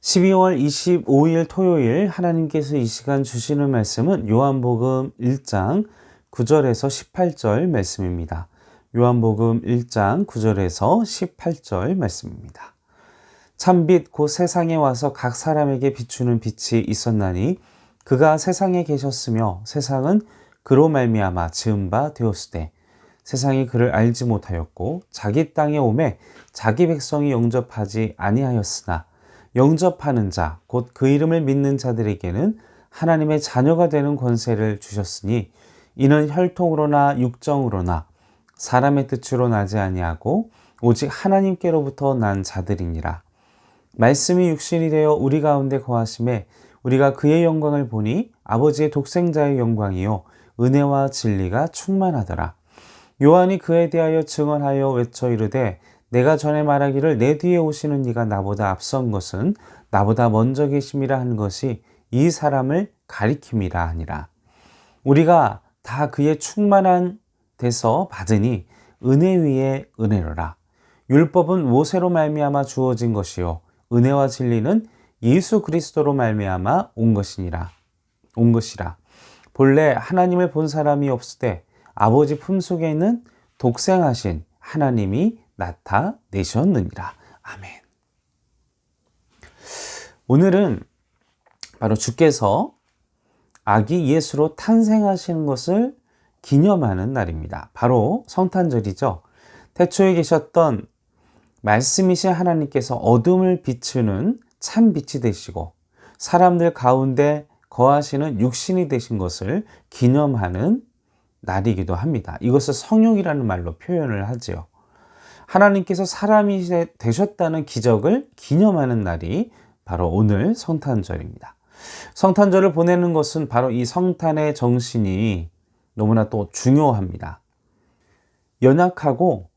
12월 25일 토요일 하나님께서 이 시간 주시는 말씀은 요한복음 1장 9절에서 18절 말씀입니다. 요한복음 1장 9절에서 18절 말씀입니다. 참빛 곧 세상에 와서 각 사람에게 비추는 빛이 있었나니 그가 세상에 계셨으며 세상은 그로 말미암아 지은 바 되었으되 세상이 그를 알지 못하였고 자기 땅에 오매 자기 백성이 영접하지 아니하였으나 영접하는 자, 곧 그 이름을 믿는 자들에게는 하나님의 자녀가 되는 권세를 주셨으니 이는 혈통으로나 육정으로나 사람의 뜻으로 나지 아니하고 오직 하나님께로부터 난 자들이니라. 말씀이 육신이 되어 우리 가운데 거하심에 우리가 그의 영광을 보니 아버지의 독생자의 영광이요 은혜와 진리가 충만하더라. 요한이 그에 대하여 증언하여 외쳐 이르되 내가 전에 말하기를 내 뒤에 오시는 이가 나보다 앞선 것은 나보다 먼저 계심이라 한 것이 이 사람을 가리킴이라 하니라. 우리가 다 그의 충만한 데서 받으니 은혜 위에 은혜로라. 율법은 모세로 말미암아 주어진 것이요 은혜와 진리는 예수 그리스도로 말미암아 온 것이라. 본래 하나님을 본 사람이 없으되 아버지 품속에 있는 독생하신 하나님이 나타내셨느니라. 아멘. 오늘은 바로 주께서 아기 예수로 탄생하시는 것을 기념하는 날입니다. 바로 성탄절이죠. 태초에 계셨던 말씀이신 하나님께서 어둠을 비추는 참 빛이 되시고 사람들 가운데 거하시는 육신이 되신 것을 기념하는 날이기도 합니다. 이것을 성육이라는 말로 표현을 하지요. 하나님께서 사람이 되셨다는 기적을 기념하는 날이 바로 오늘 성탄절입니다. 성탄절을 보내는 것은 바로 이 성탄의 정신이 너무나 또 중요합니다. 연약하고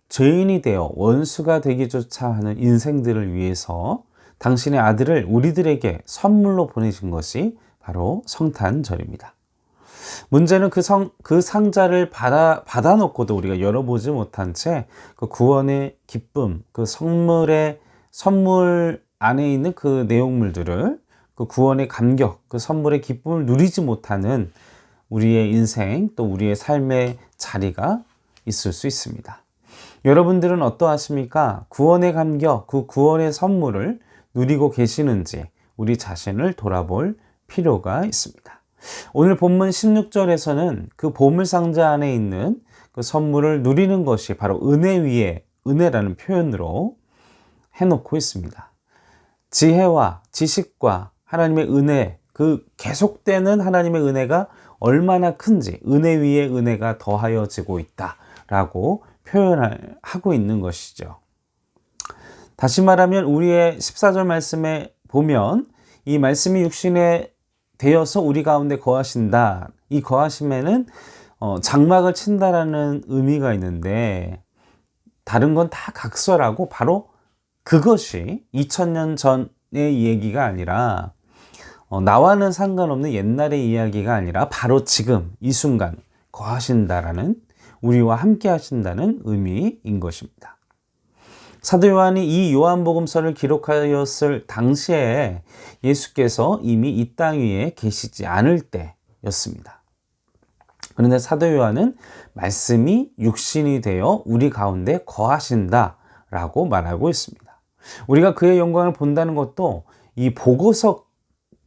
죄인이 되어 원수가 되기조차 하는 인생들을 위해서 당신의 아들을 우리들에게 선물로 보내신 것이 바로 성탄절입니다. 문제는 그 상자를 받아놓고도 우리가 열어보지 못한 채 그 구원의 기쁨, 그 선물 안에 있는 그 내용물들을 그 구원의 감격, 그 선물의 기쁨을 누리지 못하는 우리의 인생 또 우리의 삶의 자리가 있을 수 있습니다. 여러분들은 어떠하십니까? 구원의 감격, 그 구원의 선물을 누리고 계시는지 우리 자신을 돌아볼 필요가 있습니다. 오늘 본문 16절에서는 그 보물상자 안에 있는 그 선물을 누리는 것이 바로 은혜 위에 은혜라는 표현으로 해놓고 있습니다. 지혜와 지식과 하나님의 은혜, 그 계속되는 하나님의 은혜가 얼마나 큰지 은혜 위에 은혜가 더하여지고 있다라고 표현을 하고 있는 것이죠. 다시 말하면 우리의 14절 말씀에 보면 이 말씀이 육신에 되어서 우리 가운데 거하신다. 이 거하심에는 장막을 친다라는 의미가 있는데 다른 건 다 각설하고 바로 그것이 2000년 전의 얘기가 아니라 나와는 상관없는 옛날의 이야기가 아니라 바로 지금 이 순간 거하신다라는 우리와 함께 하신다는 의미인 것입니다. 사도 요한이 이 요한복음서를 기록하였을 당시에 예수께서 이미 이 땅 위에 계시지 않을 때였습니다. 그런데 사도 요한은 말씀이 육신이 되어 우리 가운데 거하신다라고 말하고 있습니다. 우리가 그의 영광을 본다는 것도 이 보고서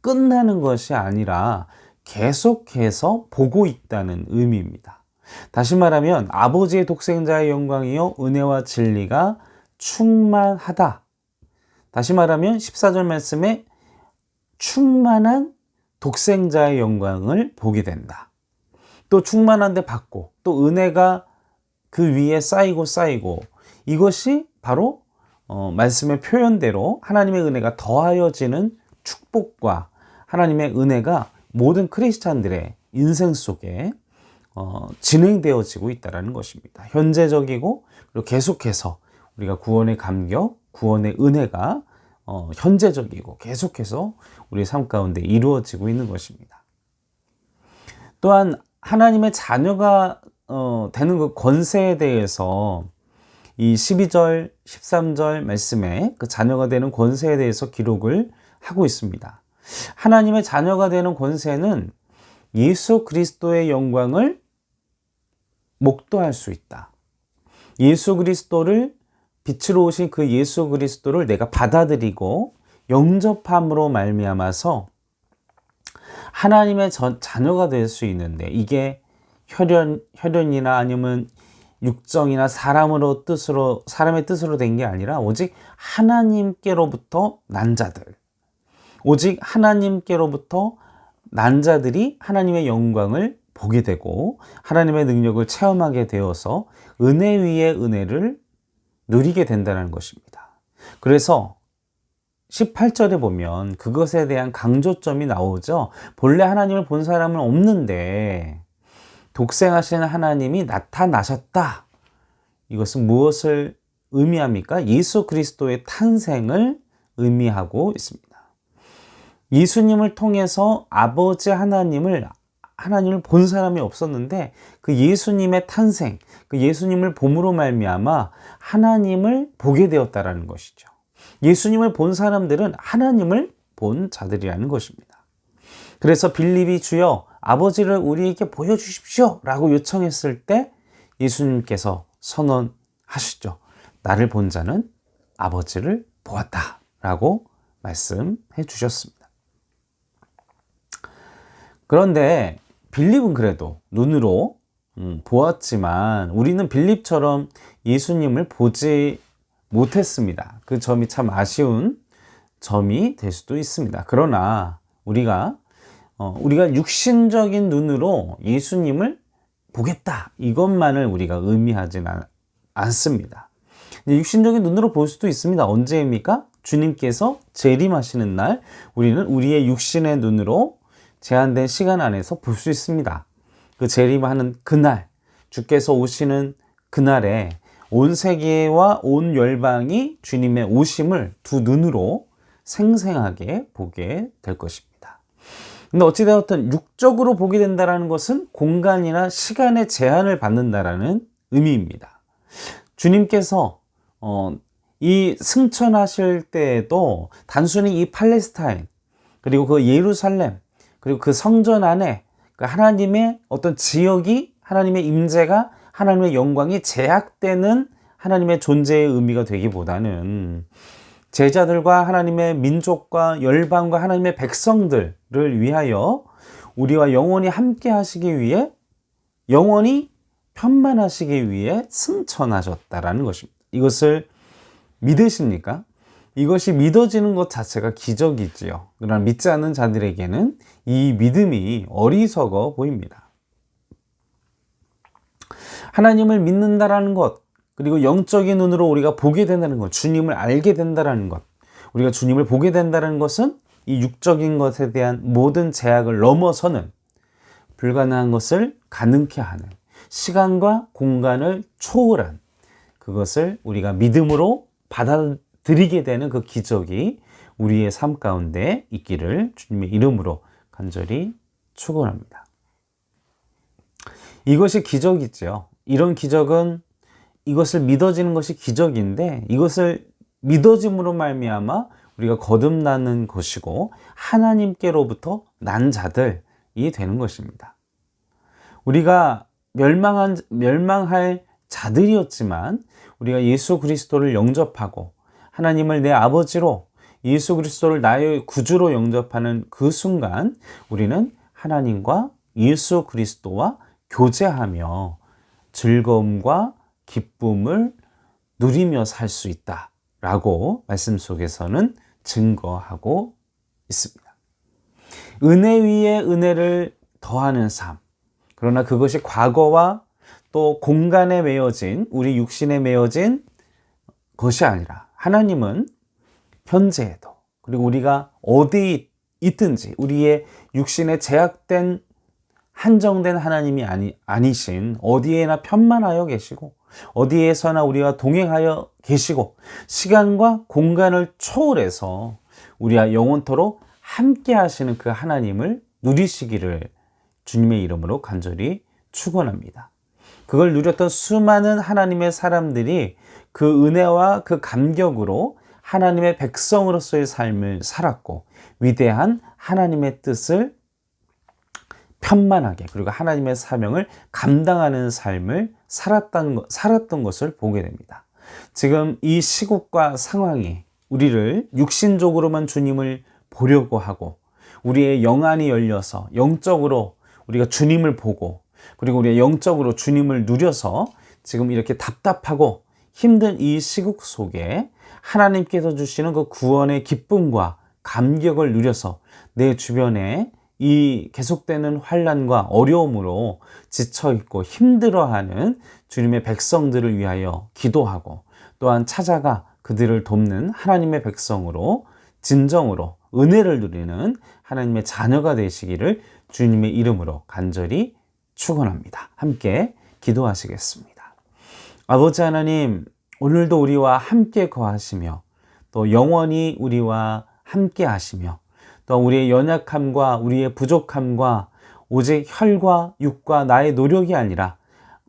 끝나는 것이 아니라 계속해서 보고 있다는 의미입니다. 다시 말하면 아버지의 독생자의 영광이요 은혜와 진리가 충만하다. 다시 말하면 14절 말씀에 충만한 독생자의 영광을 보게 된다. 또 충만한데 받고 또 은혜가 그 위에 쌓이고 이것이 바로 말씀의 표현대로 하나님의 은혜가 더하여지는 축복과 하나님의 은혜가 모든 크리스찬들의 인생 속에 진행되어지고 있다는 것입니다. 현재적이고 그리고 계속해서 우리가 구원의 감격, 구원의 은혜가 현재적이고 계속해서 우리 삶 가운데 이루어지고 있는 것입니다. 또한 하나님의 자녀가 되는 그 권세에 대해서 이 12절, 13절 말씀에 그 자녀가 되는 권세에 대해서 기록을 하고 있습니다. 하나님의 자녀가 되는 권세는 예수 그리스도의 영광을 목도할 수 있다. 예수 그리스도를 빛으로 오신 그 예수 그리스도를 내가 받아들이고 영접함으로 말미암아서 하나님의 자녀가 될 수 있는데, 이게 혈연이나 아니면 육정이나 사람의 뜻으로 된 게 아니라 오직 하나님께로부터 난 자들, 오직 하나님께로부터 난 자들이 하나님의 영광을 보게 되고 하나님의 능력을 체험하게 되어서 은혜 위에 은혜를 누리게 된다는 것입니다. 그래서 18절에 보면 그것에 대한 강조점이 나오죠. 본래 하나님을 본 사람은 없는데 독생하신 하나님이 나타나셨다. 이것은 무엇을 의미합니까? 예수 그리스도의 탄생을 의미하고 있습니다. 예수님을 통해서 아버지 하나님을 본 사람이 없었는데 그 예수님의 탄생, 그 예수님을 봄으로 말미암아 하나님을 보게 되었다라는 것이죠. 예수님을 본 사람들은 하나님을 본 자들이라는 것입니다. 그래서 빌립이 주여 아버지를 우리에게 보여주십시오 라고 요청했을 때 예수님께서 선언하시죠. 나를 본 자는 아버지를 보았다 라고 말씀해 주셨습니다. 그런데 빌립은 그래도 눈으로 보았지만 우리는 빌립처럼 예수님을 보지 못했습니다. 그 점이 참 아쉬운 점이 될 수도 있습니다. 그러나 우리가 육신적인 눈으로 예수님을 보겠다, 이것만을 우리가 의미하진 않습니다. 육신적인 눈으로 볼 수도 있습니다. 언제입니까? 주님께서 재림하시는 날 우리는 우리의 육신의 눈으로 제한된 시간 안에서 볼 수 있습니다. 그 재림하는 그날, 주께서 오시는 그날에 온 세계와 온 열방이 주님의 오심을 두 눈으로 생생하게 보게 될 것입니다. 근데 어찌되었든 육적으로 보게 된다는 것은 공간이나 시간의 제한을 받는다라는 의미입니다. 주님께서 이 승천하실 때에도 단순히 이 팔레스타인, 그리고 그 예루살렘, 그리고 그 성전 안에 하나님의 어떤 지역이, 하나님의 임재가, 하나님의 영광이 제약되는 하나님의 존재의 의미가 되기보다는 제자들과 하나님의 민족과 열방과 하나님의 백성들을 위하여 우리와 영원히 함께 하시기 위해, 영원히 편만하시기 위해 승천하셨다라는 것입니다. 이것을 믿으십니까? 이것이 믿어지는 것 자체가 기적이지요. 그러나 믿지 않는 자들에게는 이 믿음이 어리석어 보입니다. 하나님을 믿는다라는 것, 그리고 영적인 눈으로 우리가 보게 된다는 것, 주님을 알게 된다는 것, 우리가 주님을 보게 된다는 것은 이 육적인 것에 대한 모든 제약을 넘어서는, 불가능한 것을 가능케 하는, 시간과 공간을 초월한, 그것을 우리가 믿음으로 받아들이게 되는 그 기적이 우리의 삶 가운데 있기를 주님의 이름으로 간절히 축원합니다. 이것이 기적이죠. 이런 기적은, 이것을 믿어지는 것이 기적인데, 이것을 믿어짐으로 말미암아 우리가 거듭나는 것이고 하나님께로부터 난 자들이 되는 것입니다. 우리가 멸망할 자들이었지만 우리가 예수 그리스도를 영접하고 하나님을 내 아버지로, 예수 그리스도를 나의 구주로 영접하는 그 순간 우리는 하나님과 예수 그리스도와 교제하며 즐거움과 기쁨을 누리며 살 수 있다라고 말씀 속에서는 증거하고 있습니다. 은혜 위에 은혜를 더하는 삶, 그러나 그것이 과거와 또 공간에 매여진, 우리 육신에 매여진 것이 아니라 하나님은 현재에도, 그리고 우리가 어디 있든지 우리의 육신에 제약된, 한정된 하나님이 아니신, 어디에나 편만하여 계시고 어디에서나 우리와 동행하여 계시고 시간과 공간을 초월해서 우리와 영원토록 함께 하시는 그 하나님을 누리시기를 주님의 이름으로 간절히 축원합니다. 그걸 누렸던 수많은 하나님의 사람들이 그 은혜와 그 감격으로 하나님의 백성으로서의 삶을 살았고 위대한 하나님의 뜻을 편만하게 그리고 하나님의 사명을 감당하는 삶을 살았던 것을 보게 됩니다. 지금 이 시국과 상황이 우리를 육신적으로만 주님을 보려고 하고 우리의 영안이 열려서 영적으로 우리가 주님을 보고 그리고 우리가 영적으로 주님을 누려서 지금 이렇게 답답하고 힘든 이 시국 속에 하나님께서 주시는 그 구원의 기쁨과 감격을 누려서 내 주변에 이 계속되는 환난과 어려움으로 지쳐있고 힘들어하는 주님의 백성들을 위하여 기도하고 또한 찾아가 그들을 돕는 하나님의 백성으로 진정으로 은혜를 누리는 하나님의 자녀가 되시기를 주님의 이름으로 간절히 축원합니다. 함께 기도하시겠습니다. 아버지 하나님, 오늘도 우리와 함께 거하시며 또 영원히 우리와 함께 하시며 또 우리의 연약함과 우리의 부족함과 오직 혈과 육과 나의 노력이 아니라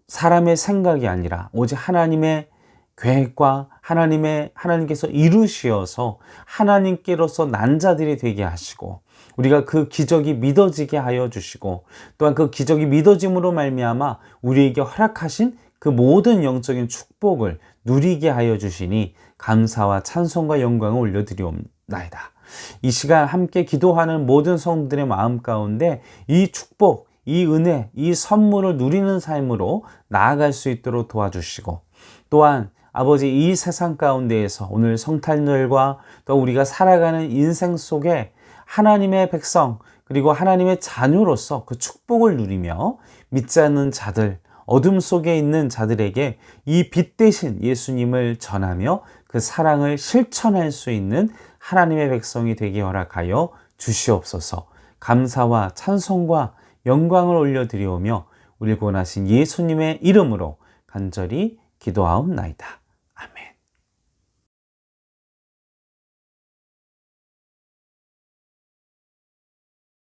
사람의 생각이 아니라 오직 하나님의 계획과 하나님께서 이루시어서 하나님께로서 난 자들이 되게 하시고 우리가 그 기적이 믿어지게 하여 주시고 또한 그 기적이 믿어짐으로 말미암아 우리에게 허락하신 그 모든 영적인 축복을 누리게 하여 주시니 감사와 찬송과 영광을 올려드리옵나이다. 이 시간 함께 기도하는 모든 성도들의 마음 가운데 이 축복, 이 은혜, 이 선물을 누리는 삶으로 나아갈 수 있도록 도와주시고 또한 아버지 이 세상 가운데에서 오늘 성탄절과 또 우리가 살아가는 인생 속에 하나님의 백성 그리고 하나님의 자녀로서 그 축복을 누리며 믿지 않는 자들 어둠 속에 있는 자들에게 이 빛 대신 예수님을 전하며 그 사랑을 실천할 수 있는 하나님의 백성이 되게 허락하여 주시옵소서. 감사와 찬송과 영광을 올려드리오며 우리 구원하신 예수님의 이름으로 간절히 기도하옵나이다.